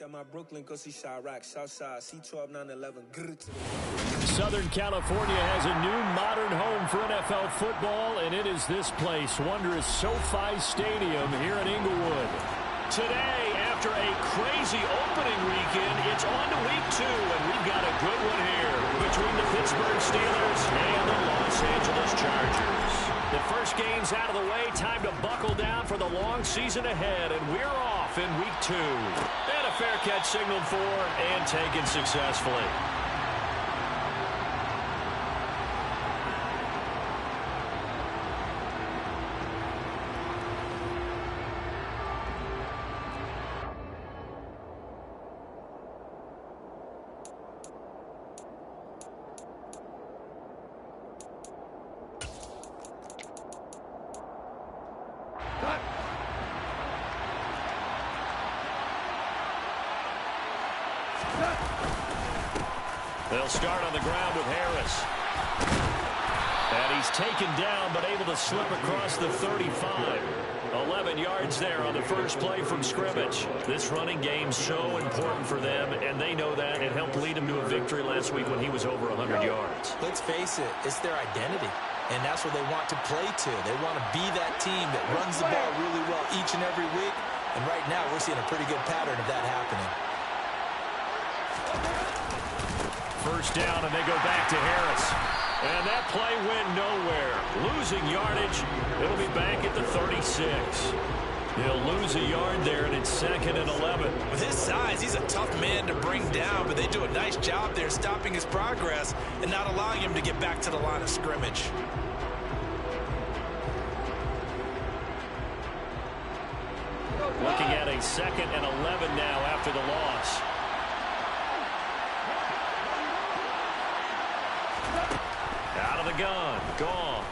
at my Brooklyn, go see Chirac, Southside, C12, 911. Southern California has a new modern home for NFL football, and it is this place, wondrous SoFi Stadium here in Inglewood. Today, after a crazy opening weekend, it's on to week 2, and we've got a good one here between the Pittsburgh Steelers and the Los Angeles Chargers. The first game's out of the way, time to buckle down for the long season ahead, and we're off in week 2. And a fair catch signaled for and taken successfully. They'll start on the ground with Harris. And he's taken down, but able to slip across the 35. 11 yards there on the first play from scrimmage. This running game's so important for them, and they know that. It helped lead him to a victory last week when he was over 100 yards. Let's face it, it's their identity. And that's what they want to play to. They want to be that team that runs the ball really well each and every week. And right now, we're seeing a pretty good pattern of that happening. First down, and they go back to Harris. And that play went nowhere. Losing yardage. It'll be back at the 36. He'll lose a yard there, and it's 2nd and 11. With his size, he's a tough man to bring down, but they do a nice job there stopping his progress and not allowing him to get back to the line of scrimmage. Looking at a 2nd and 11 now after the loss. Out of the gun, Goff.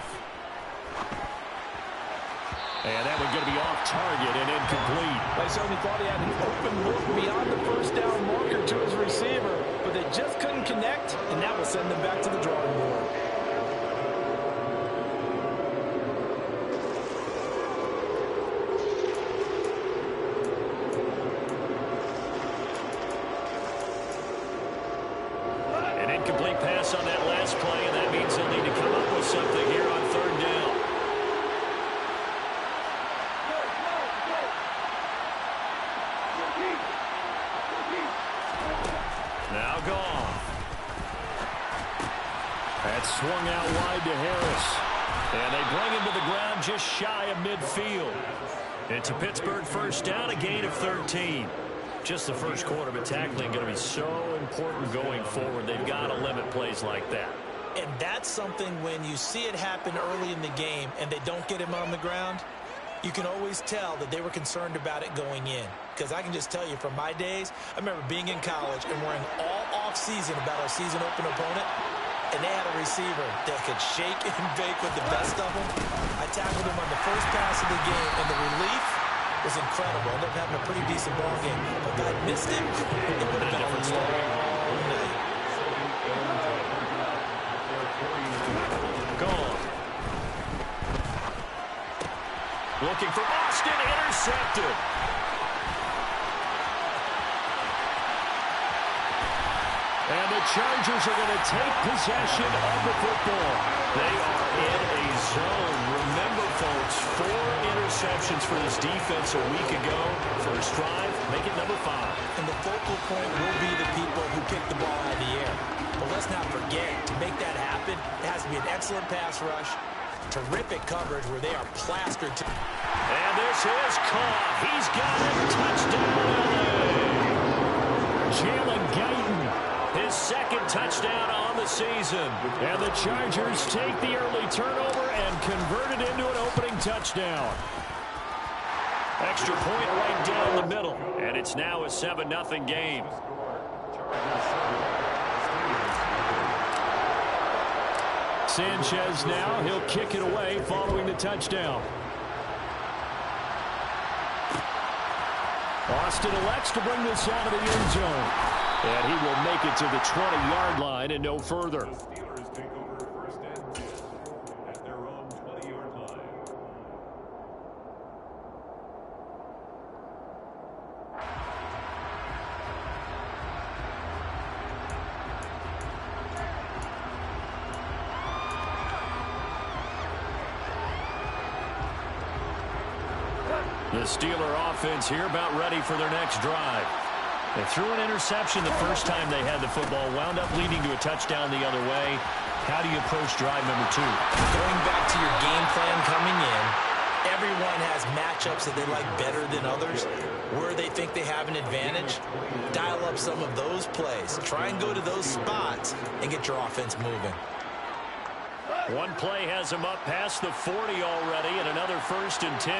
And that one's going to be off target and incomplete. They certainly thought he had an open look beyond the first down marker to his receiver, but they just couldn't connect, and that will send them back to the drawing board. An incomplete pass on that last play, and that means they'll need to come up with something here on 3rd down. Now Goff. That's swung out wide to Harris. And they bring him to the ground just shy of midfield. It's a Pittsburgh first down, a gain of 13. Just the first quarter, but tackling going to be so important going forward. They've got to limit plays like that. And that's something when you see it happen early in the game and they don't get him on the ground, you can always tell that they were concerned about it going in. Because I can just tell you from my days, I remember being in college and worrying all off-season about our season open opponent, and they had a receiver that could shake and bake with the best of them. I tackled him on the first pass of the game, and the relief was incredible. Ended up having a pretty decent ball game. But if I missed him, it would have been a different story all night. Gone. Looking for Austin, intercepted. And the Chargers are going to take possession of the football. They are in a zone. Remember, folks, 4 interceptions for this defense a week ago. First drive, make it number 5. And the focal point will be the people who kick the ball out of the air. But let's not forget, to make that happen, it has to be an excellent pass rush, terrific coverage where they are plastered. And this is caught. He's got it. Touchdown, LA. Jalen Guyton, his 2nd touchdown on the season. And the Chargers take the early turnover and convert it into an opening touchdown. Extra point right down the middle. And it's now a 7-0 game. Sanchez now, he'll kick it away following the touchdown. Austin elects to bring this out of the end zone. And he will make it to the 20-yard line and no further. The Steeler offense here about ready for their next drive. They threw an interception the first time they had the football, wound up leading to a touchdown the other way. How do you approach drive number 2? Going back to your game plan coming in, everyone has matchups that they like better than others. Where they think they have an advantage, dial up some of those plays. Try and go to those spots and get your offense moving. One play has him up past the 40 already, and another 1st and 10.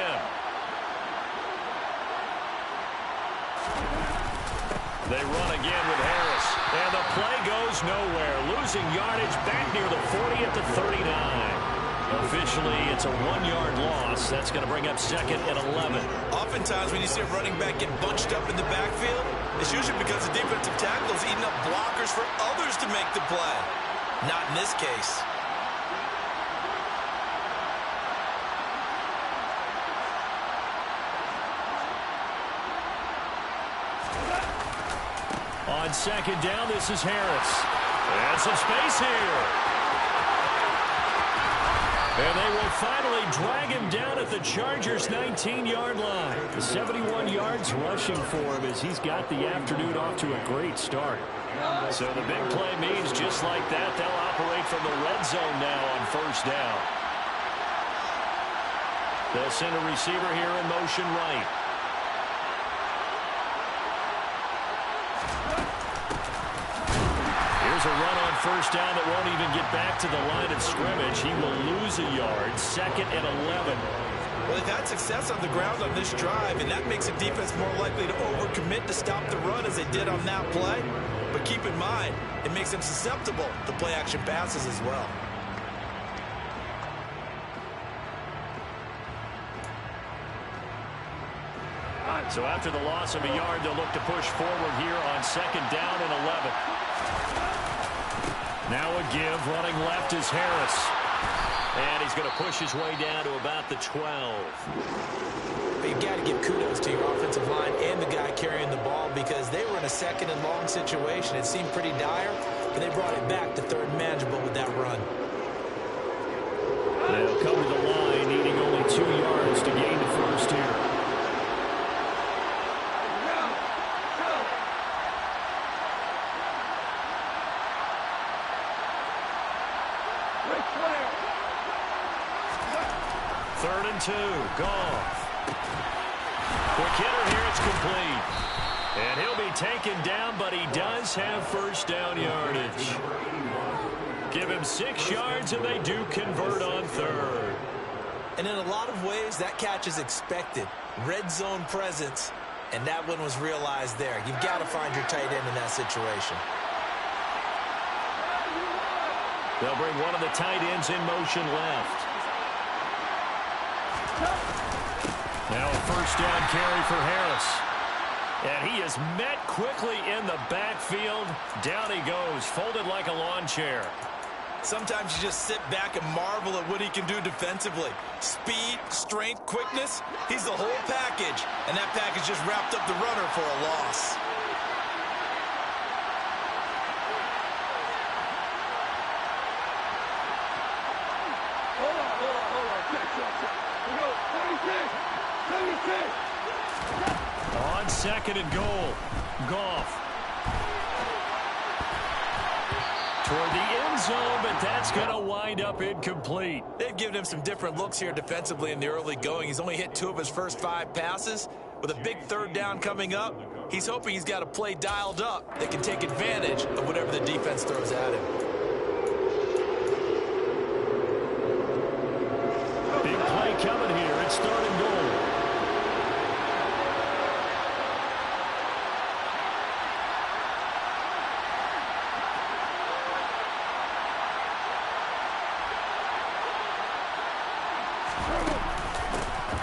They run again with Harris, and the play goes nowhere, losing yardage back near the 40 at the 39. Officially, it's a 1-yard loss. That's going to bring up 2nd and 11. Oftentimes, when you see a running back get bunched up in the backfield, it's usually because the defensive tackle is eating up blockers for others to make the play. Not in this case. On 2nd down, this is Harris. And some space here. And they will finally drag him down at the Chargers' 19-yard line. The 71 yards rushing for him as he's got the afternoon off to a great start. So the big play means just like that, they'll operate from the red zone now on 1st down. They'll send a receiver here in motion right. Here's a run on 1st down that won't even get back to the line of scrimmage. He will lose a yard. 2nd and 11. Well, they've had success on the ground on this drive, and that makes the defense more likely to overcommit to stop the run as they did on that play. But keep in mind, it makes them susceptible to play-action passes as well. So after the loss of a yard, they'll look to push forward here on 2nd down and 11. Now a give, running left is Harris. And he's going to push his way down to about the 12. But you've got to give kudos to your offensive line and the guy carrying the ball because they were in a 2nd and long situation. It seemed pretty dire, but they brought it back to 3rd and manageable with that run. They'll come to the line, needing only 2 yards to gain the 1st here. Third and 2, Goff. Quick hitter here, it's complete. And he'll be taken down, but he does have 1st down yardage. Give him 6 yards, and they do convert on 3rd. And in a lot of ways, that catch is expected. Red zone presence, and that one was realized there. You've got to find your tight end in that situation. They'll bring one of the tight ends in motion left. Now a 1st down carry for Harris. And he is met quickly in the backfield. Down he goes, folded like a lawn chair. Sometimes you just sit back and marvel at what he can do defensively. Speed, strength, quickness, he's the whole package. And that package just wrapped up the runner for a loss. On 2nd and goal, Goff. Toward the end zone, but that's going to wind up incomplete. They've given him some different looks here defensively in the early going. He's only hit 2 of his first 5 passes. With a big 3rd down coming up, he's hoping he's got a play dialed up that can take advantage of whatever the defense throws at him. Big play coming here. It's 3rd and goal.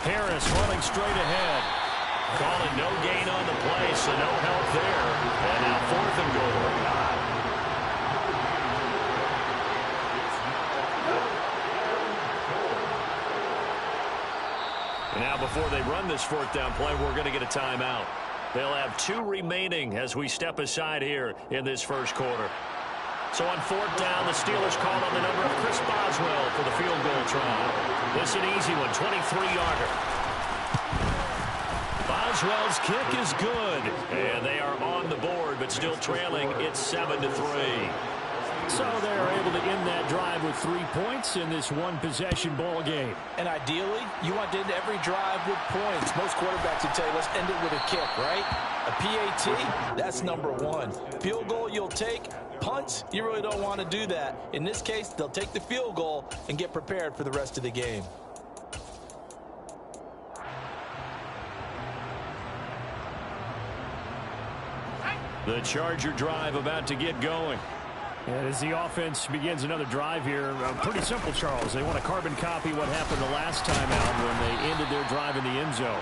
Harris running straight ahead. Calling no gain on the play, so no help there. And now 4th and goal. And now before they run this 4th down play, we're going to get a timeout. They'll have 2 remaining as we step aside here in this 1st quarter. So on 4th down, the Steelers call on the number of Chris Boswell for the field goal try. This is an easy one, 23-yarder. Boswell's kick is good. And they are on the board, but still trailing. It's 7-3. So they're able to end that drive with 3 points in this one-possession ball game. And ideally, you want to end every drive with points. Most quarterbacks would tell you, let's end it with a kick, right? A PAT, that's number one. Field goal you'll take. Punts, you really don't want to do that. In this case, they'll take the field goal and get prepared for the rest of the game. The Charger drive about to get going. And as the offense begins another drive here, pretty simple, Charles. They want to carbon copy what happened the last time out when they ended their drive in the end zone.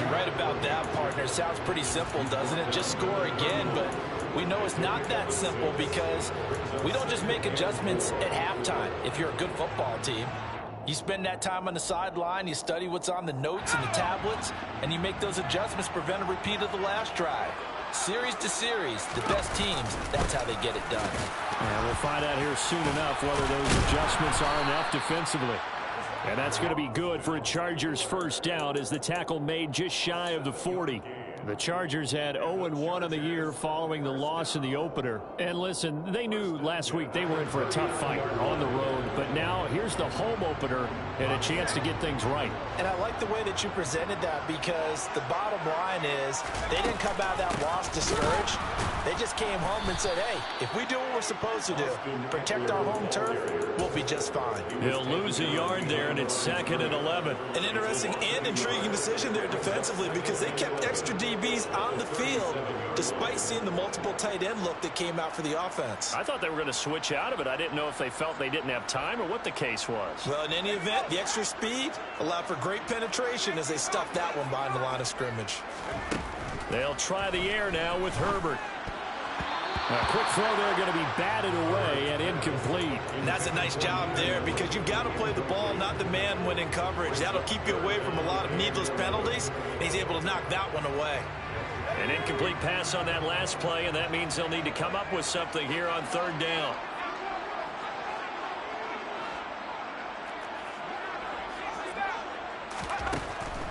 You're right about that, partner. Sounds pretty simple, doesn't it? Just score again, but we know it's not that simple because we don't just make adjustments at halftime. If you're a good football team, you spend that time on the sideline, you study what's on the notes and the tablets, and you make those adjustments to prevent a repeat of the last drive. Series to series, the best teams, that's how they get it done. And we'll find out here soon enough whether those adjustments are enough defensively. And that's going to be good for a Chargers first down as the tackle made just shy of the 40. The Chargers had 0-1 on the year following the loss in the opener. And listen, they knew last week they were in for a tough fight on the road. But now here's the home opener and a chance to get things right. And I like the way that you presented that because the bottom line is they didn't come out of that loss discouraged. They just came home and said, hey, if we do what we're supposed to do, protect our home turf, we'll be just fine. He'll lose a yard there, and it's 2nd and 11. An interesting and intriguing decision there defensively because they kept extra DBs on the field despite seeing the multiple tight end look that came out for the offense. I thought they were going to switch out of it. I didn't know if they felt they didn't have time or what the case was. Well, in any event, the extra speed allowed for great penetration as they stuffed that one behind the line of scrimmage. They'll try the air now with Herbert. A quick throw there going to be batted away and incomplete. And that's a nice job there because you've got to play the ball, not the man when in coverage. That'll keep you away from a lot of needless penalties. And he's able to knock that one away. An incomplete pass on that last play, and that means they'll need to come up with something here on 3rd down.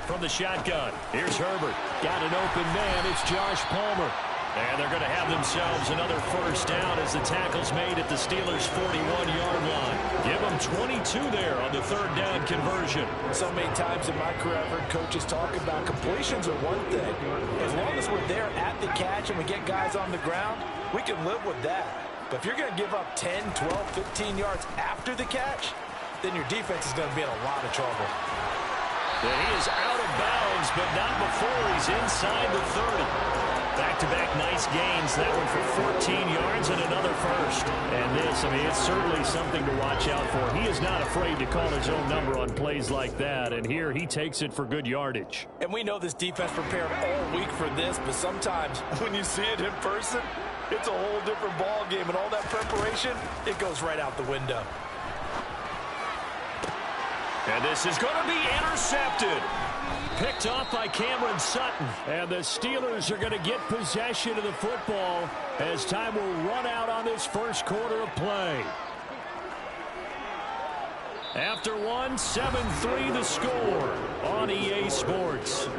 From the shotgun, here's Herbert. Got an open man. It's Josh Palmer. And they're going to have themselves another first down as the tackle's made at the Steelers' 41-yard line. Give them 22 there on the 3rd down conversion. So many times in my career, I've heard coaches talk about completions are one thing. As long as we're there at the catch and we get guys on the ground, we can live with that. But if you're going to give up 10, 12, 15 yards after the catch, then your defense is going to be in a lot of trouble. And he is out of bounds, but not before he's inside the 30. Back-to-back nice gains. That one for 14 yards and another first. And this, I mean, it's certainly something to watch out for. He is not afraid to call his own number on plays like that. And here he takes it for good yardage. And we know this defense prepared all week for this, but sometimes when you see it in person, it's a whole different ball game. And all that preparation, it goes right out the window. And this is going to be intercepted. Picked off by Cameron Sutton. And the Steelers are going to get possession of the football as time will run out on this first quarter of play. After 7-3 the score on EA Sports.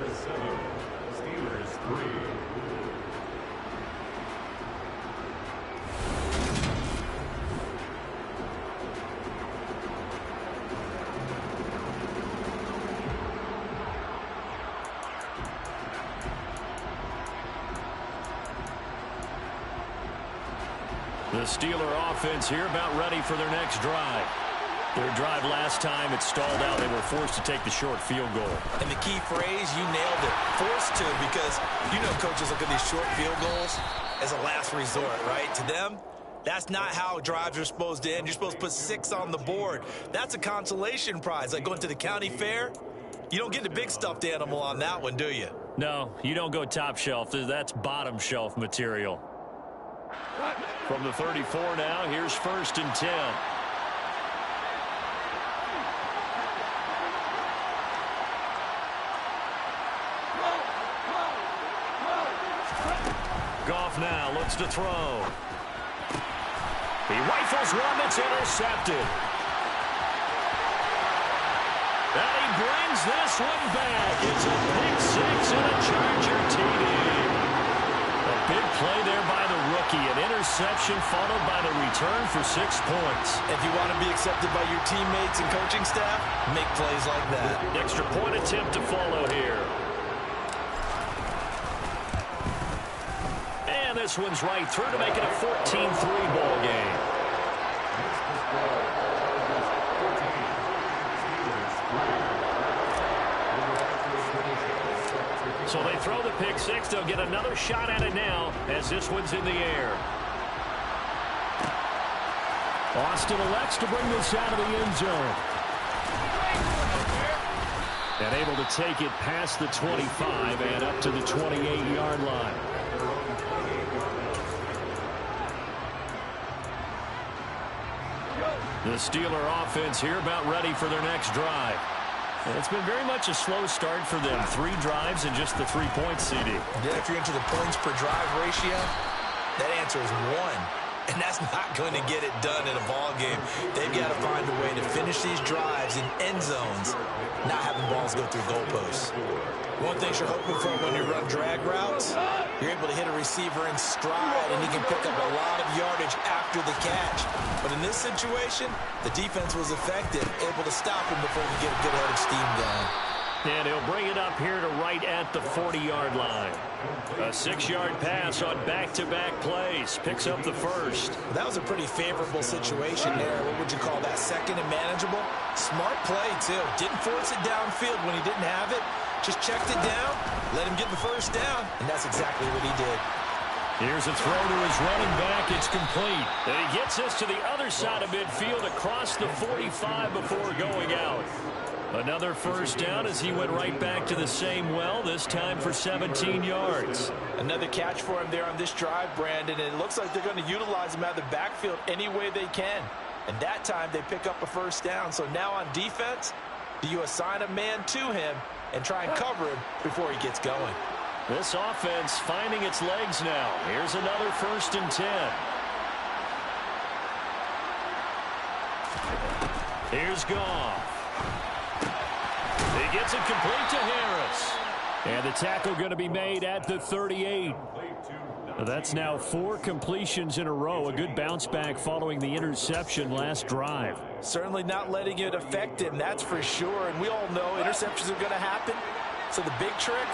The Steeler offense here about ready for their next drive. Their drive last time, it stalled out. They were forced to take the short field goal. And the key phrase, you nailed it, forced to, because you know coaches look at these short field goals as a last resort, right? To them, that's not how drives are supposed to end. You're supposed to put 6 on the board. That's a consolation prize, like going to the county fair. You don't get the big stuffed animal on that one, do you? No, you don't go top shelf. That's bottom shelf material. From the 34 now, here's 1st and 10. Goff now looks to throw. He rifles one that's intercepted. And he brings this one back. It's a pick 6 and a Charger play there by the rookie. An interception followed by the return for 6 points. If you want to be accepted by your teammates and coaching staff, make plays like that. Extra point attempt to follow here. And this one's right through to make it a 14-3 ball game. So they throw the pick six. They'll get another shot at it now as this one's in the air. Austin elects to bring this out of the end zone. And able to take it past the 25 and up to the 28-yard line. The Steeler offense here about ready for their next drive. And it's been very much a slow start for them. 3 drives and just the 3 points, CD. Yeah, if you're into the points per drive ratio, that answer is 1. And that's not going to get it done in a ball game. They've got to find a way to finish these drives in end zones, not having balls go through goalposts. One thing you're hoping for when you run drag routes, you're able to hit a receiver in stride, and he can pick up a lot of yardage after the catch. But in this situation, the defense was effective, able to stop him before he could get a good head of steam going. And he'll bring it up here to right at the 40-yard line. A 6-yard pass on back-to-back plays. Picks up the first. That was a pretty favorable situation there. What would you call that? Second and manageable? Smart play, too. Didn't force it downfield when he didn't have it. Just checked it down, let him get the first down, and that's exactly what he did. Here's a throw to his running back. It's complete. And he gets this to the other side of midfield across the 45 before going out. Another first down as he went right back to the same well, this time for 17 yards. Another catch for him there on this drive, Brandon, and it looks like they're going to utilize him out of the backfield any way they can. And that time they pick up a first down. So now on defense, do you assign a man to him and try and cover him before he gets going? This offense finding its legs now. Here's another 1st and 10. Here's Goff. He gets it complete to Harris. And the tackle going to be made at the 38. That's now 4 completions in a row. A good bounce back following the interception last drive. Certainly not letting it affect him, that's for sure. And we all know interceptions are going to happen. So the big trick,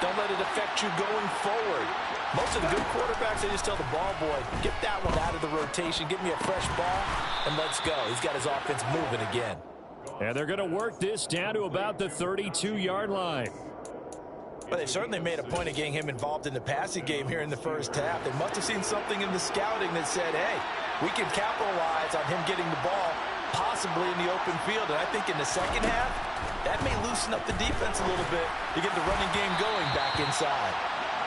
don't let it affect you going forward. Most of the good quarterbacks, they just tell the ball boy, get that one out of the rotation, give me a fresh ball, and let's go. He's got his offense moving again. And they're going to work this down to about the 32-yard line. Well, they've certainly made a point of getting him involved in the passing game here in the first half. They must have seen something in the scouting that said, hey, we can capitalize on him getting the ball possibly in the open field. And I think in the second half, that may loosen up the defense a little bit to get the running game going back inside.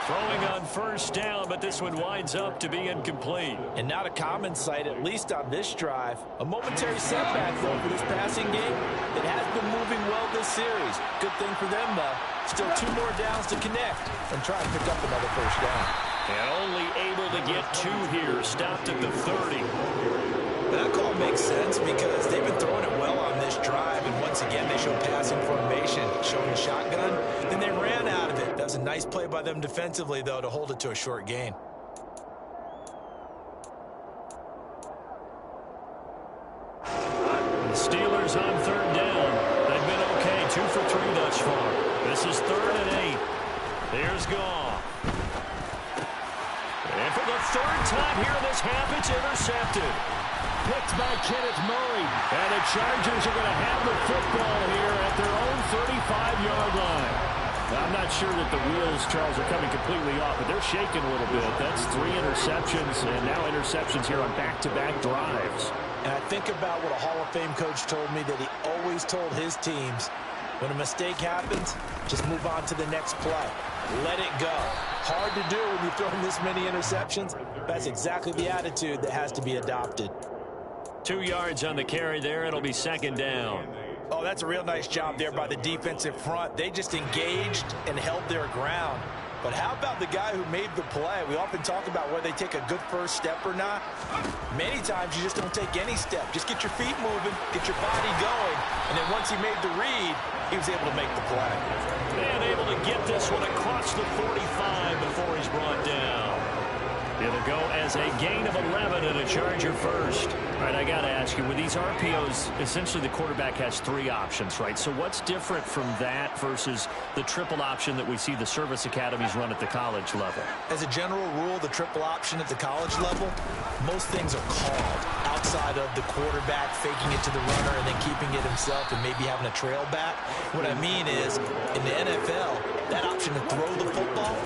Throwing on first down, but this one winds up to be incomplete. And not a common sight, at least on this drive. A momentary setback, though, for this passing game. It has been moving well this series. Good thing for them, though. Still 2 more downs to connect and try and pick up another first down. And only able to get 2 here. Stopped at the 30. That call makes sense because they've been throwing it well on this drive, and once again they show passing formation, showing the shotgun. Then they ran out of it. That was a nice play by them defensively, though, to hold it to a short gain. The Steelers on 3rd down. They've been okay, 2 for 3 thus far. This is 3rd and 8. Here's Goff. And for the 3rd time here in this half, it's intercepted. Picked by Kenneth Murray. And the Chargers are going to have the football here at their own 35-yard line. I'm not sure that the wheels, Charles, are coming completely off, but they're shaking a little bit. That's 3 interceptions, and now interceptions here on back-to-back drives. And I think about what a Hall of Fame coach told me, that he always told his teams, when a mistake happens, just move on to the next play. Let it go. Hard to do when you're throwing this many interceptions. That's exactly the attitude that has to be adopted. 2 yards on the carry there. It'll be 2nd down. Oh, that's a real nice job there by the defensive front. They just engaged and held their ground. But how about the guy who made the play? We often talk about whether they take a good first step or not. Many times you just don't take any step. Just get your feet moving, get your body going, and then once he made the read, he was able to make the play. And able to get this one across the 45 before he's brought down. It'll go as a gain of 11 and a Charger first. All right, I got to ask you, with these RPOs, essentially the quarterback has 3 options, right? So what's different from that versus the triple option that we see the service academies run at the college level? As a general rule, the triple option at the college level, most things are called outside of the quarterback faking it to the runner and then keeping it himself and maybe having a trail back. What I mean is, in the NFL, that option to throw the football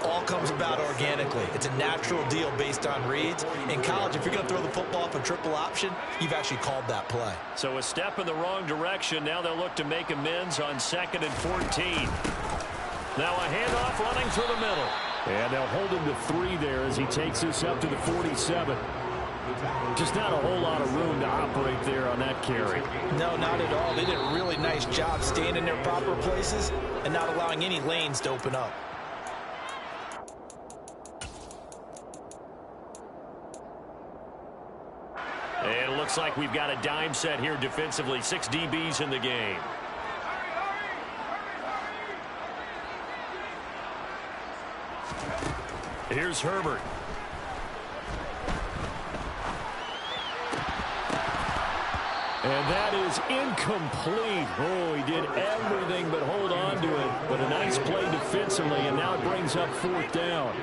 all comes about organically. It's a natural deal based on reads. In college, if you're going to throw the football up a triple option, you've actually called that play. So a step in the wrong direction. Now they'll look to make amends on 2nd and 14. Now a handoff running through the middle. And they'll hold him to 3 there as he takes this up to the 47. Just not a whole lot of room to operate there on that carry. No, not at all. They did a really nice job staying in their proper places and not allowing any lanes to open up. And it looks like we've got a dime set here defensively. 6 DBs in the game. Here's Herbert. And that is incomplete. Oh, he did everything but hold on to it. But a nice play defensively, and now it brings up 4th down.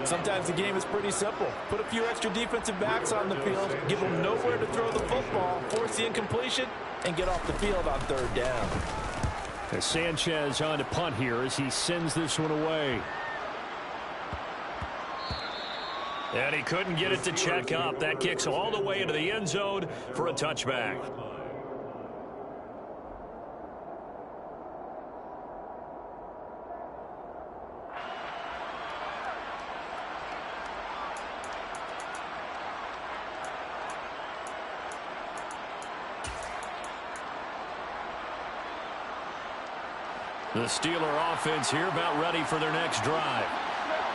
Sometimes the game is pretty simple. Put a few extra defensive backs on the field, give them nowhere to throw the football, force the incompletion, and get off the field on 3rd down. As Sanchez on to punt here as he sends this one away. And he couldn't get it to check up. That kicks all the way into the end zone for a touchback. The Steeler offense here about ready for their next drive.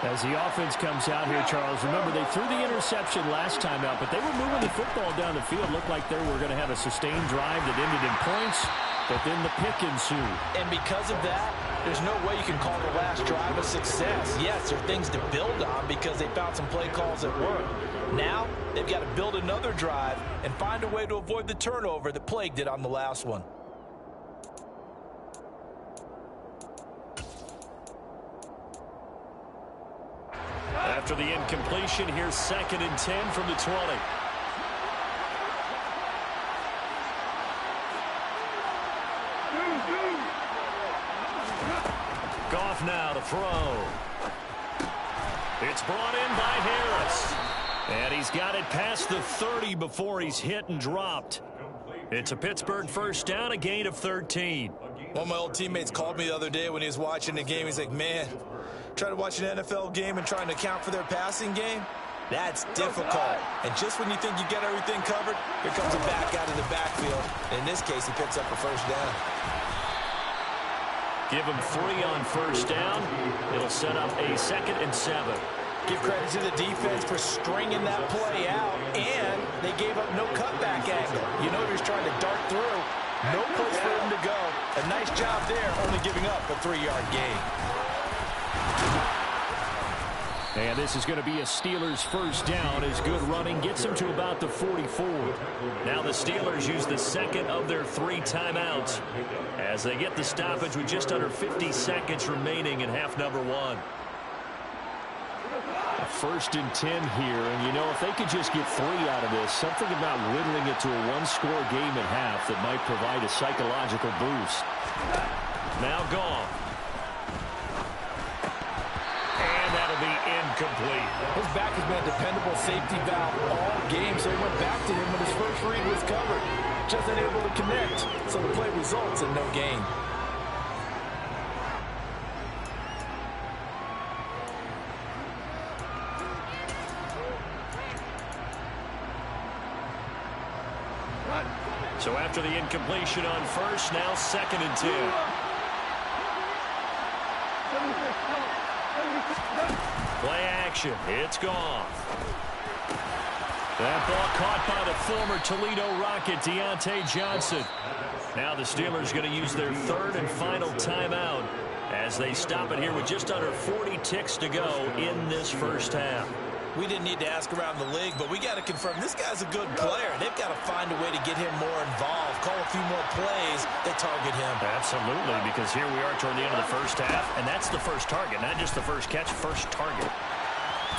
As the offense comes out here, Charles, remember they threw the interception last time out, but they were moving the football down the field. Looked like they were going to have a sustained drive that ended in points, but then the pick ensued. And because of that, there's no way you can call the last drive a success. Yes, there are things to build on because they found some play calls that work. Now, they've got to build another drive and find a way to avoid the turnover that plagued it on the last one. After the incompletion, here's 2nd and 10 from the 20. Goff now to throw. It's brought in by Harris. And he's got it past the 30 before he's hit and dropped. It's a Pittsburgh first down, a gain of 13. One of my old teammates called me the other day when he was watching the game. He's like, man, trying to watch an NFL game and trying to account for their passing game, that's difficult. And just when you think you get everything covered, here comes a back out of the backfield. And in this case, he picks up a first down. Give him 3 on first down. It'll set up a 2nd and 7. Give credit to the defense for stringing that play out, and they gave up no cutback angle. You know he was trying to dart through. No place for him to go. A nice job there, only giving up a 3-yard gain. And this is going to be a Steelers first down as good running gets them to about the 44. Now the Steelers use the 2nd of their 3 timeouts as they get the stoppage with just under 50 seconds remaining in half number 1. A 1st and 10 here, and you know, if they could just get 3 out of this, something about whittling it to a 1-score game at half that might provide a psychological boost. Now Goff. Incomplete. His back has been a dependable safety valve all game, so he went back to him when his first read was covered. Just unable to connect, so the play results in no gain. So after the incompletion on first, now 2nd and 10. Play action. It's gone. That ball caught by the former Toledo Rocket, Deontay Johnson. Now the Steelers going to use their 3rd and final timeout as they stop it here with just under 40 ticks to go in this first half. We didn't need to ask around the league, but we got to confirm this guy's a good player. They've got to find a way to get him more involved, call a few more plays that target him. Absolutely, because here we are toward the end of the first half, and that's the first target, not just the first catch, first target.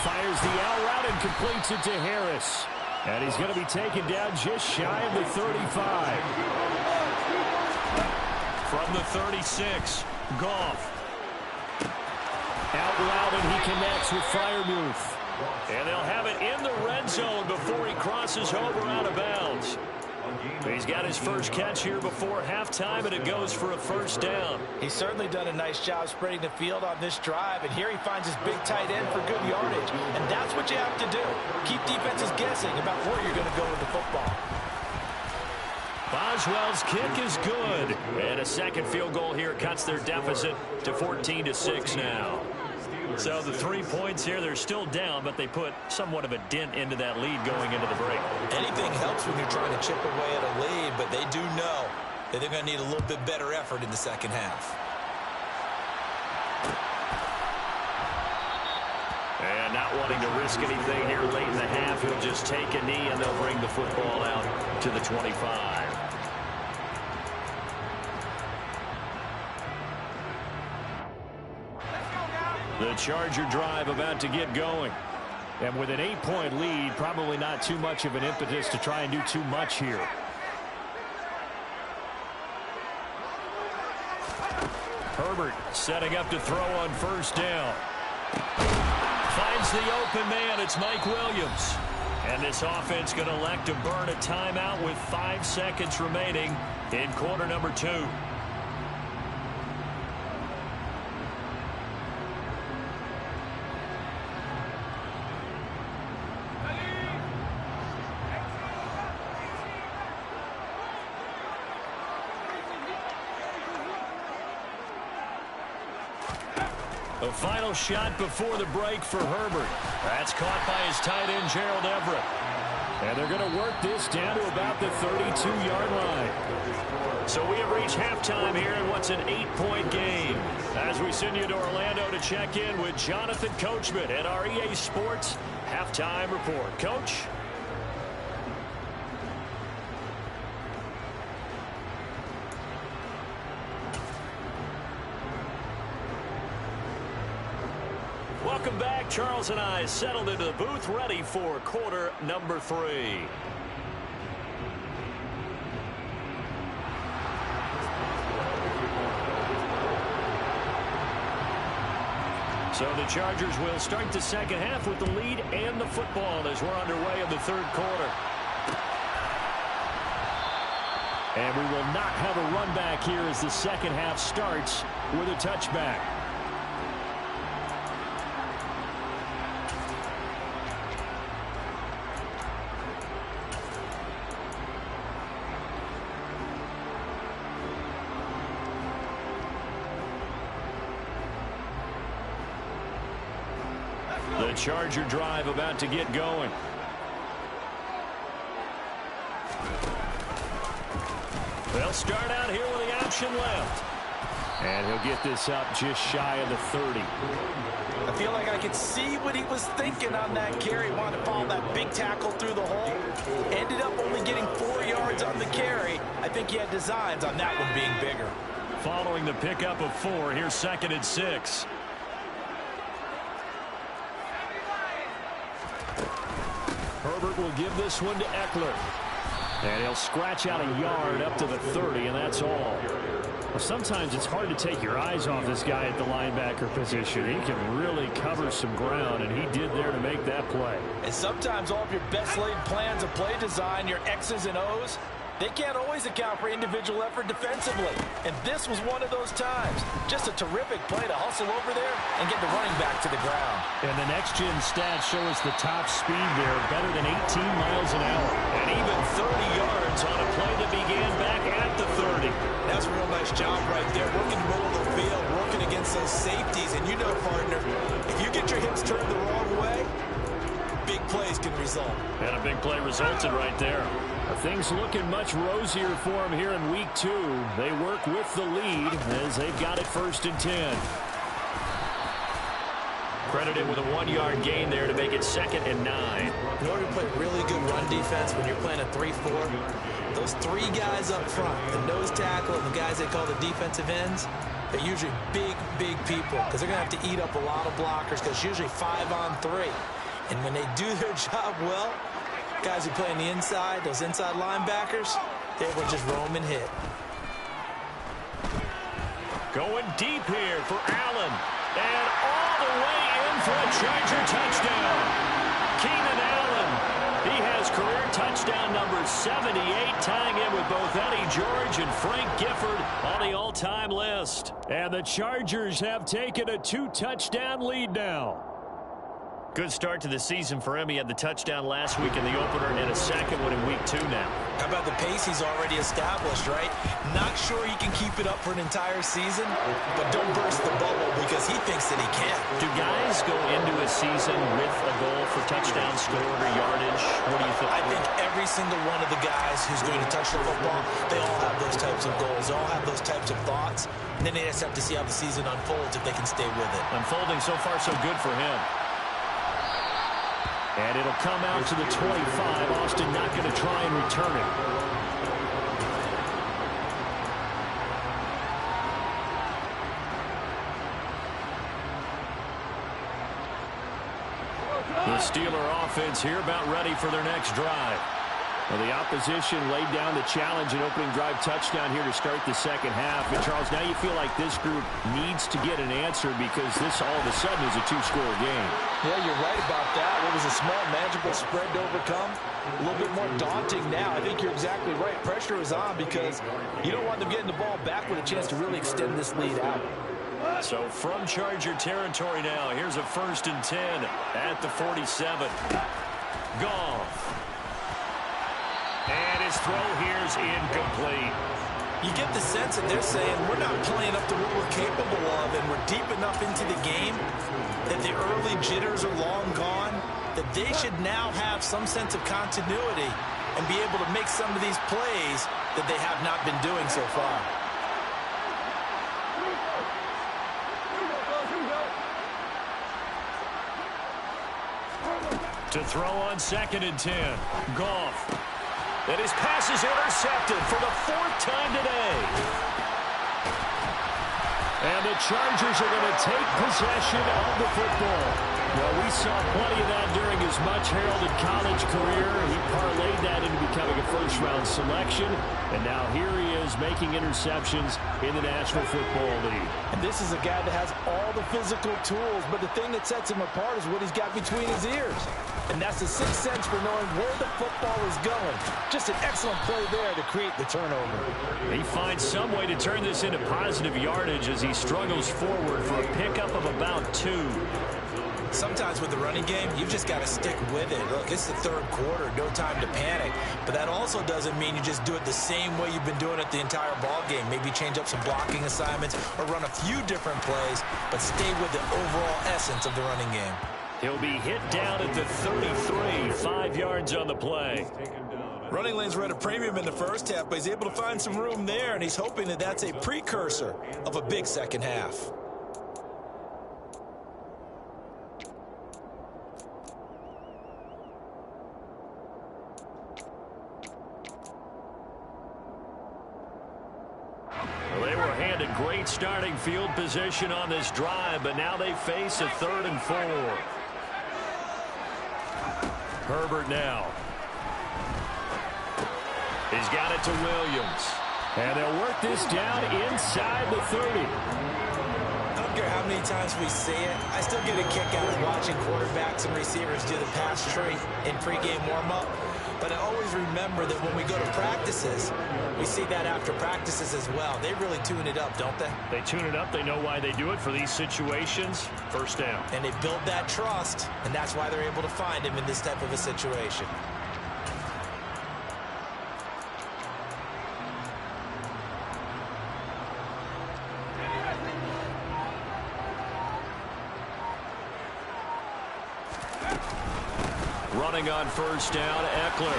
Fires the out route and completes it to Harris. And he's going to be taken down just shy of the 35. From the 36, Goff. Out route, and he connects with Freiermuth. And they'll have it in the red zone before he crosses over out of bounds. He's got his first catch here before halftime, and it goes for a first down. He's certainly done a nice job spreading the field on this drive, and here he finds his big tight end for good yardage. And that's what you have to do. Keep defenses guessing about where you're going to go with the football. Boswell's kick is good. And a second field goal here cuts their deficit to 14-6 now. So the 3 points here, they're still down, but they put somewhat of a dent into that lead going into the break. Anything helps when you're trying to chip away at a lead, but they do know that they're going to need a little bit better effort in the second half. And not wanting to risk anything here late in the half, he'll just take a knee, and they'll bring the football out to the 25. The Charger drive about to get going. And with an 8-point lead, probably not too much of an impetus to try and do too much here. Herbert setting up to throw on first down. Finds the open man. It's Mike Williams. And this offense going to elect to burn a timeout with 5 seconds remaining in quarter number 2. The final shot before the break for Herbert. That's caught by his tight end, Gerald Everett. And they're going to work this down to about the 32-yard line. So we have reached halftime here in what's an 8-point game. As we send you to Orlando to check in with Jonathan Coachman at our EA Sports Halftime Report. Coach? Welcome back. Charles and I settled into the booth, ready for quarter number 3. So the Chargers will start the second half with the lead and the football as we're underway in the third quarter. And we will not have a run back here as the second half starts with a touchback. The Charger drive about to get going. They'll start out here with the option left. And he'll get this up just shy of the 30. I feel like I could see what he was thinking on that carry. Wanted to follow that big tackle through the hole. Ended up only getting 4 yards on the carry. I think he had designs on that one being bigger. Following the pickup of 4, here's 2nd and 6. Herbert will give this one to Eckler. And he'll scratch out a yard up to the 30, and that's all. Well, sometimes it's hard to take your eyes off this guy at the linebacker position. He can really cover some ground, and he did there to make that play. And sometimes all of your best laid plans of play design, your X's and O's, they can't always account for individual effort defensively. And this was one of those times. Just a terrific play to hustle over there and get the running back to the ground. And the next-gen stats show us the top speed there, better than 18 miles an hour. And even 30 yards on a play that began back at the 30. That's a real nice job right there. Working the middle of the field, working against those safeties. And you know, partner, if you get your hips turned the wrong way, big plays can result. And a big play resulted right there. Things looking much rosier for them here in week 2. They work with the lead as they've got it 1st and 10. Credit it in with a 1-yard gain there to make it 2nd and 9. In order to play really good run defense when you're playing a 3-4, those 3 guys up front, the nose tackle and the guys they call the defensive ends, they're usually big people because they're going to have to eat up a lot of blockers because it's usually 5-on-3. And when they do their job well, guys who play on the inside, those inside linebackers, they will just roam and hit. Going deep here for Allen. And all the way in for a Charger touchdown. Keenan Allen. He has career touchdown number 78, tying in with both Eddie George and Frank Gifford on the all-time list. And the Chargers have taken a 2-touchdown lead now. Good start to the season for him. He had the touchdown last week in the opener and a second one in week 2 now. How about the pace he's already established, right? Not sure he can keep it up for an entire season, but don't burst the bubble because he thinks that he can. Do guys go into a season with a goal for touchdown scored or yardage? What do you think? I think every single one of the guys who's going to touch the football, they all have those types of goals. They all have those types of thoughts. And then they just have to see how the season unfolds if they can stay with it. Unfolding so far so good for him. And it'll come out to the 25. Austin not going to try and return it. The Steeler offense here about ready for their next drive. Well, the opposition laid down the challenge and opening drive touchdown here to start the second half. And, Charles, now you feel like this group needs to get an answer because this all of a sudden is a 2-score game. Yeah, you're right about that. It was a small, manageable spread to overcome. A little bit more daunting now. I think you're exactly right. Pressure is on because you don't want them getting the ball back with a chance to really extend this lead out. So from Charger territory now, here's a 1st and 10 at the 47. Goff. And his throw here's incomplete. You get the sense that they're saying we're not playing up to what we're capable of, and we're deep enough into the game that the early jitters are long gone, that they should now have some sense of continuity and be able to make some of these plays that they have not been doing so far. To throw on 2nd and 10. Goff. And his pass is intercepted for the 4th time today. And the Chargers are going to take possession of the football. Well, we saw plenty of that during his much-heralded college career. He parlayed that into becoming a first-round selection. And now here he is making interceptions in the National Football League. And this is a guy that has all the physical tools, but the thing that sets him apart is what he's got between his ears. And that's the sixth sense for knowing where the football is going. Just an excellent play there to create the turnover. He finds some way to turn this into positive yardage as he struggles forward for a pickup of about 2. Sometimes with the running game, you've just got to stick with it. Look, it's the 3rd quarter, no time to panic. But that also doesn't mean you just do it the same way you've been doing it the entire ball game. Maybe change up some blocking assignments or run a few different plays, but stay with the overall essence of the running game. He'll be hit down at the 33, 5 yards on the play. Running lanes were at a premium in the first half, but he's able to find some room there, and he's hoping that that's a precursor of a big second half. Well, they were handed great starting field position on this drive, but now they face a 3rd and 4. Herbert now. He's got it to Williams. And they'll work this down inside the 30. I don't care how many times we say it, I still get a kick out of watching quarterbacks and receivers do the pass tree in pregame warm-up. But I always remember that when we go to practices, we see that after practices as well. They really tune it up, don't they? They tune it up. They know why they do it for these situations. First down. And they build that trust, and that's why they're able to find him in this type of a situation. Running on first down, Eckler.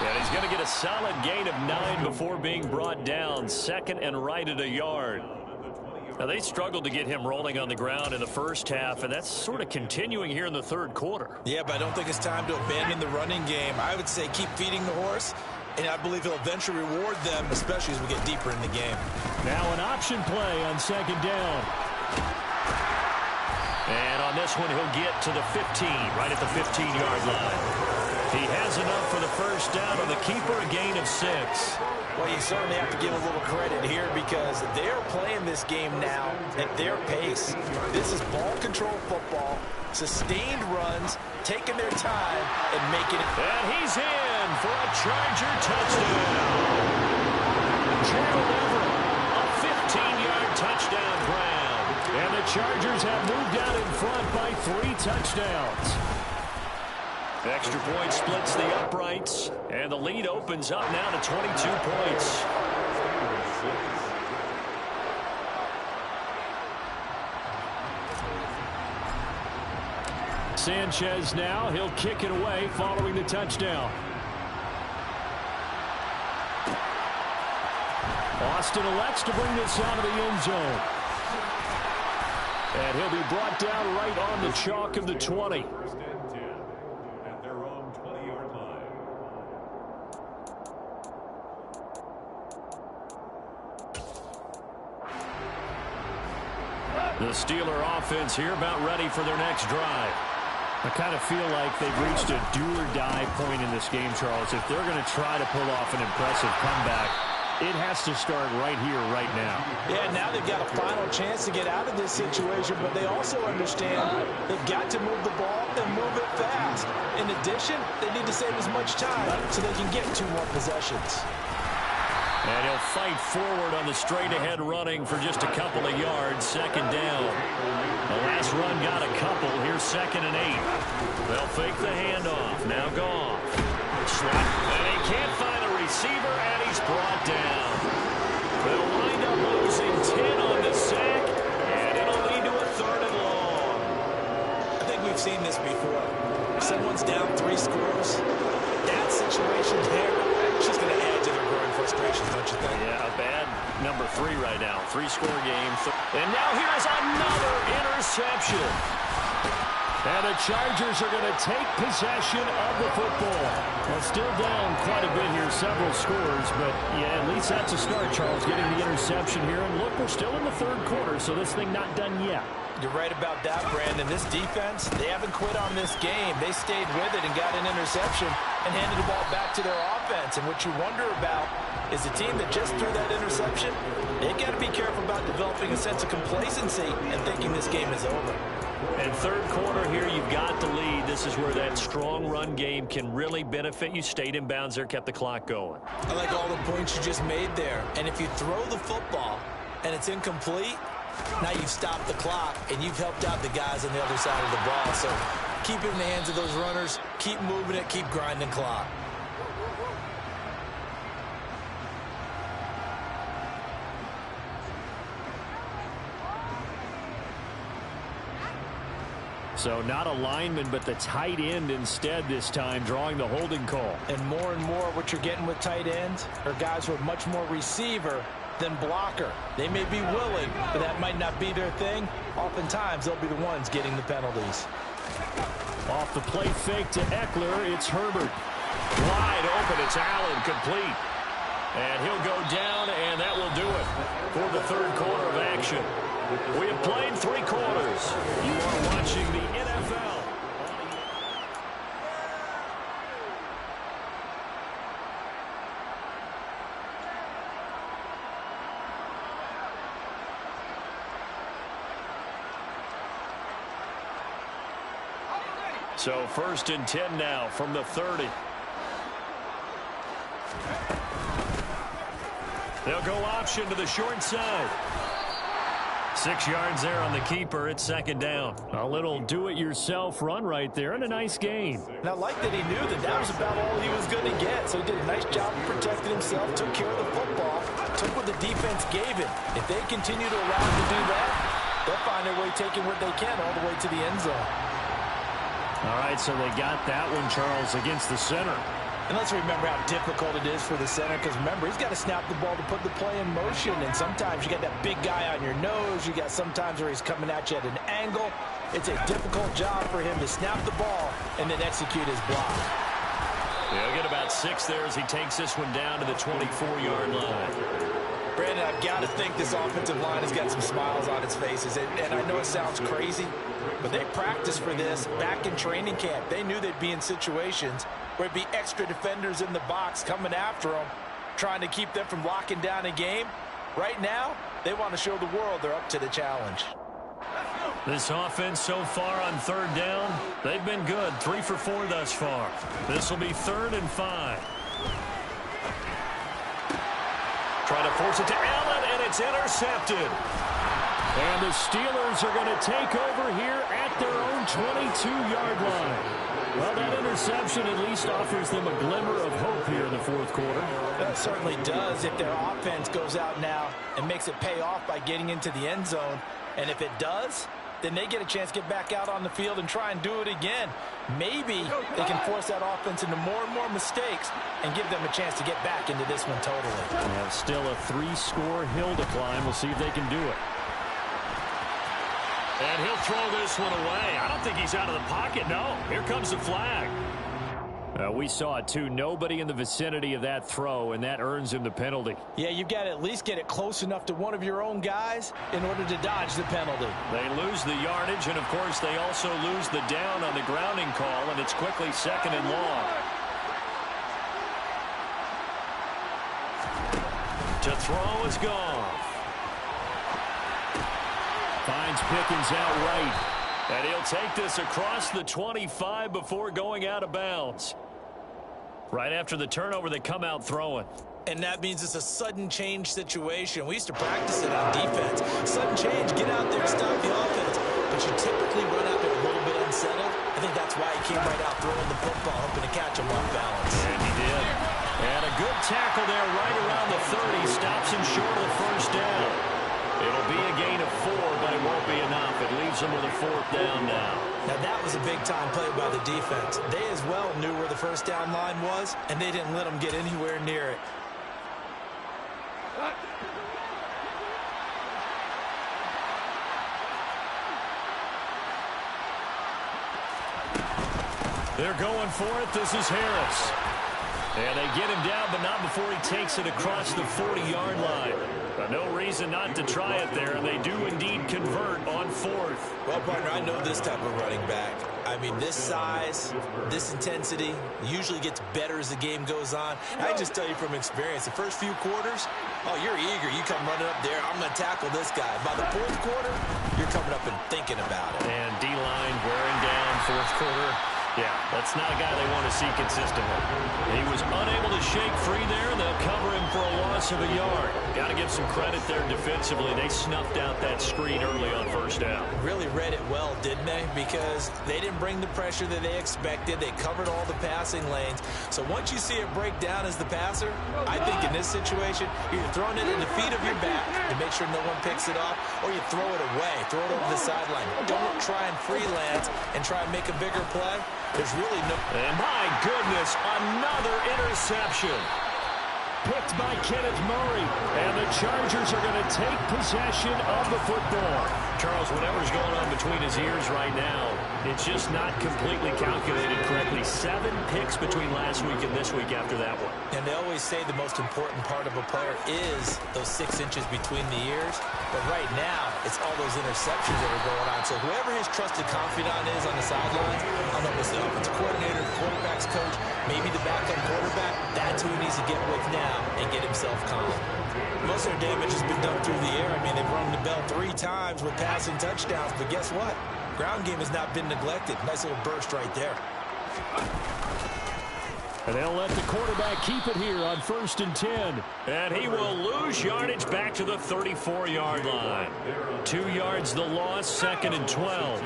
And he's going to get a solid gain of 9 before being brought down. 2nd and right at a yard. Now, they struggled to get him rolling on the ground in the first half, and that's sort of continuing here in the third quarter. Yeah, but I don't think it's time to abandon the running game. I would say keep feeding the horse, and I believe he'll eventually reward them, especially as we get deeper in the game. Now an option play on second down. And on this one, he'll get to the 15, right at the 15-yard line. He has enough for the first down on the keeper, a gain of 6. Well, you certainly have to give a little credit here because they're playing this game now at their pace. This is ball control football, sustained runs, taking their time, and making it. And he's in for a Charger touchdown. Gerald Everett, a 15-yard touchdown grab. And the Chargers have moved out in front by 3 touchdowns. Extra point splits the uprights, and the lead opens up now to 22 points. Sanchez now, he'll kick it away following the touchdown. Austin elects to bring this out of the end zone. And he'll be brought down right on the chalk of the 20. The Steeler offense here about ready for their next drive. I kind of feel like they've reached a do-or-die point in this game, Charles. If they're going to try to pull off an impressive comeback, it has to start right here, right now. Yeah, now they've got a final chance to get out of this situation, but they also understand they've got to move the ball and move it fast. In addition, they need to save as much time so they can get 2 more possessions. And he'll fight forward on the straight-ahead running for just a couple of yards. Second down. The last run got a couple. Here's 2nd and 8. They'll fake the handoff. Now Goff. Slot. And he can't find a receiver, and he's brought down. They'll wind up losing 10 on the sack, and it'll lead to a 3rd and long. I think we've seen this before. If someone's down 3 scores, that situation there, she's going to add to their growing frustrations, don't you think? Yeah, a bad number 3 right now. 3-score game. And now here's another interception. And the Chargers are going to take possession of the football. Well, still down quite a bit here, several scores, but yeah, at least that's a start, Charles, getting the interception here. And look, we're still in the 3rd quarter, so this thing not done yet. You're right about that, Brandon. This defense, they haven't quit on this game. They stayed with it and got an interception and handed the ball back to their offense. And what you wonder about is the team that just threw that interception, they got to be careful about developing a sense of complacency and thinking this game is over. And 3rd quarter here, you've got the lead. This is where that strong run game can really benefit you. Stayed in bounds there, kept the clock going. I like all the points you just made there. And if you throw the football and it's incomplete, now you've stopped the clock and you've helped out the guys on the other side of the ball. So keep it in the hands of those runners, keep moving it, keep grinding clock. So not a lineman, but the tight end instead this time, drawing the holding call. And more what you're getting with tight ends are guys who are much more receiver than blocker. They may be willing, but that might not be their thing. Oftentimes, they'll be the ones getting the penalties. Off the play fake to Eckler, it's Herbert. Wide open, it's Allen, complete. And he'll go down, and that will do it for the 3rd quarter of action. We have played 3 quarters. You are watching the NFL. So 1st and 10 now from the 30. They'll go option to the short side. 6 yards there on the keeper. It's 2nd down. A little do-it-yourself run right there and a nice gain. And I like that he knew that was about all he was going to get. So he did a nice job of protecting himself, took care of the football, took what the defense gave him. If they continue to allow him to do that, they'll find their way taking what they can all the way to the end zone. All right, so they got that one, Charles, against the center. And let's remember how difficult it is for the center, because remember, he's got to snap the ball to put the play in motion, and sometimes you got that big guy on your nose. You got sometimes where he's coming at you at an angle. It's a difficult job for him to snap the ball and then execute his block. Yeah, he'll get about 6 there as he takes this one down to the 24-yard line. Brandon, I've got to think this offensive line has got some smiles on its faces. And I know it sounds crazy, but they practiced for this back in training camp. They knew they'd be in situations where it'd be extra defenders in the box coming after them, trying to keep them from locking down a game. Right now, they want to show the world they're up to the challenge. This offense so far on 3rd down, they've been good. 3 for 4 thus far. This will be 3rd and 5. Trying to force it to Allen, and it's intercepted. And the Steelers are going to take over here at their own 22-yard line. Well, that interception at least offers them a glimmer of hope here in the 4th quarter. That certainly does if their offense goes out now and makes it pay off by getting into the end zone. And if it does, then they get a chance to get back out on the field and try and do it again. Maybe they can force that offense into more and more mistakes and give them a chance to get back into this one totally. They have still a 3-score hill to climb. We'll see if they can do it. And he'll throw this one away. I don't think he's out of the pocket, no. Here comes the flag. We saw it, too. Nobody in the vicinity of that throw, and that earns him the penalty. Yeah, you've got to at least get it close enough to one of your own guys in order to dodge the penalty. They lose the yardage, and, of course, they also lose the down on the grounding call, and it's quickly 2nd and long. To throw is gone. Finds Pickens out right. And he'll take this across the 25 before going out of bounds. Right after the turnover, they come out throwing. And that means it's a sudden change situation. We used to practice it on defense. Sudden change, get out there, stop the offense. But you typically run out there a little bit unsettled. I think that's why he came right out throwing the football, hoping to catch him off balance. And he did. And a good tackle there right around the 30. Stops him short of the 1st down. It'll be a gain of 4, but it won't be enough. It leaves them with a 4th down now. Now, that was a big-time play by the defense. They as well knew where the 1st down line was, and they didn't let them get anywhere near it. They're going for it. This is Harris. And they get him down, but not before he takes it across the 40-yard line. No reason not to try it there, and they do indeed convert on 4th. Well, partner, I know this type of running back. I mean, this size, this intensity usually gets better as the game goes on. I can just tell you from experience, the first few quarters, oh, you're eager. You come running up there, I'm going to tackle this guy. By the 4th quarter, you're coming up and thinking about it. And D-line wearing down 4th quarter. Yeah, that's not a guy they want to see consistently. He was unable to shake free there. They'll cover him for a loss of a yard. Got to give some credit there defensively. They snuffed out that screen early on 1st down. Really read it well, didn't they? Because they didn't bring the pressure that they expected. They covered all the passing lanes. So once you see it break down as the passer, I think in this situation, you're either throwing it in the feet of your back to make sure no one picks it off, or you throw it away, throw it over the sideline. Don't try and freelance and try and make a bigger play. There's really no... And my goodness, another interception. Picked by Kenneth Murray. And the Chargers are going to take possession of the football. Charles, whatever's going on between his ears right now, it's just not completely calculated correctly. 7 picks between last week and this week after that one. And they always say the most important part of a player is those 6 inches between the ears. But right now, it's all those interceptions that are going on. So whoever his trusted confidant is on the sidelines, I don't know if it's the offensive coordinator, the quarterback's coach, maybe the backup quarterback, that's who he needs to get with now and get himself calm. Most of their damage has been done through the air. I mean, they've rung the bell 3 times with passing touchdowns. But guess what? Ground game has not been neglected. Nice little burst right there. And they'll let the quarterback keep it here on 1st and 10. And he will lose yardage back to the 34-yard line. 2 yards the loss, 2nd and 12.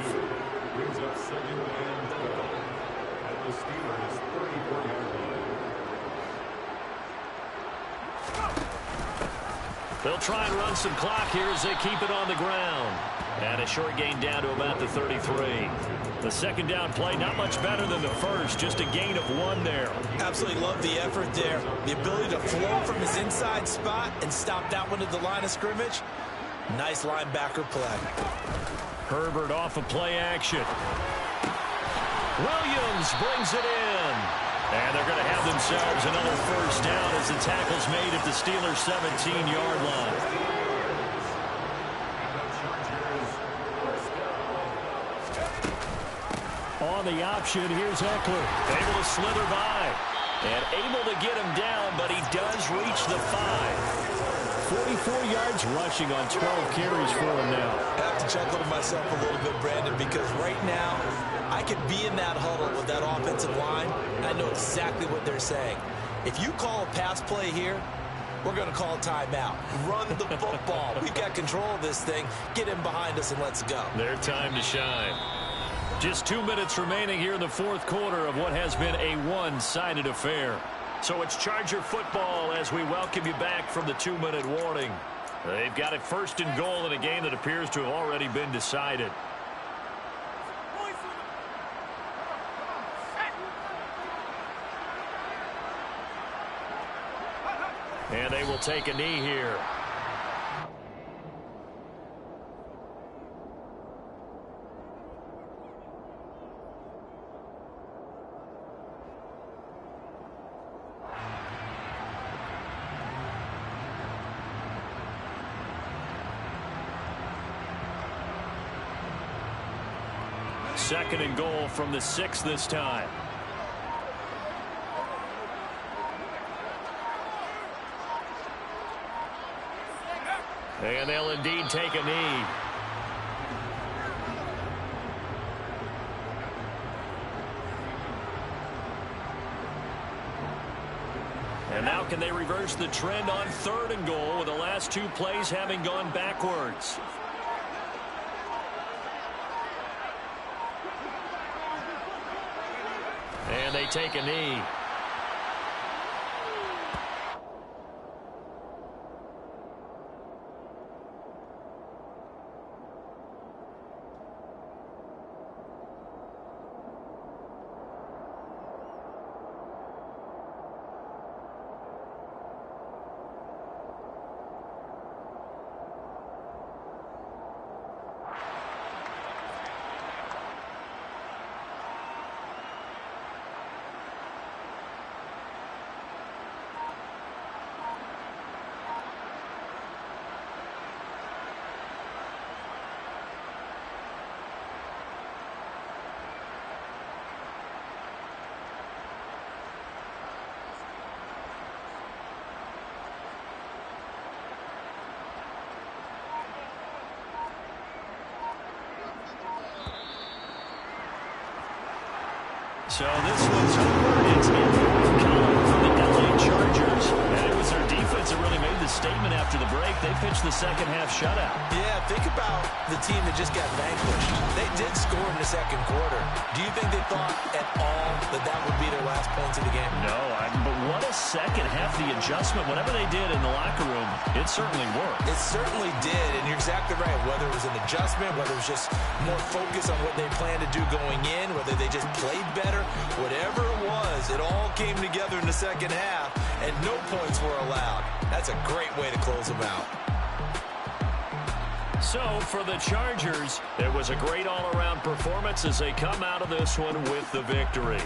They'll try and run some clock here as they keep it on the ground. And a short gain down to about the 33. The second down play, not much better than the first, just a gain of 1 there. Absolutely love the effort there. The ability to flow from his inside spot and stop that one at the line of scrimmage. Nice linebacker play. Herbert off of play action. Williams brings it in. And they're going to have themselves another first down as the tackle's made at the Steelers' 17-yard line. On the option, here's Eckler. Able to slither by. And able to get him down, but he does reach the 5. 44 yards rushing on 12 carries for him now. I have to chuckle to myself a little bit, Brandon, because right now I could be in that huddle with that offensive line. I know exactly what they're saying. If you call a pass play here, we're going to call a timeout. Run the football. We've got control of this thing. Get in behind us and let's go. Their time to shine. Just 2 minutes remaining here in the fourth quarter of what has been a one-sided affair. So it's Charger football as we welcome you back from the 2-minute warning. They've got it first and goal in a game that appears to have already been decided. And they will take a knee here. Second and goal from the 6 this time. And they'll indeed take a knee. And now can they reverse the trend on third and goal with the last 2 plays having gone backwards? And they take a knee. So this one's over. It's in the fourth column for the LA Chargers. And it was their defense that really made the statement after the break. They pitched the second half shutout. Yeah, think about the team that just got vanquished. They did score in the second quarter. Do you think they thought at all that that would be their last points of the game? No, but what a second half, the adjustment. Whatever they did in the locker room, it certainly worked. It certainly did, and you're exactly right. Whether it was an adjustment, whether it was just more focus on what they planned to do going in, whether they just played better, whatever it was, it all came together in the second half, and no points were allowed. That's a great way to close them out. So for the Chargers, it was a great all-around performance as they come out of this one with the victory.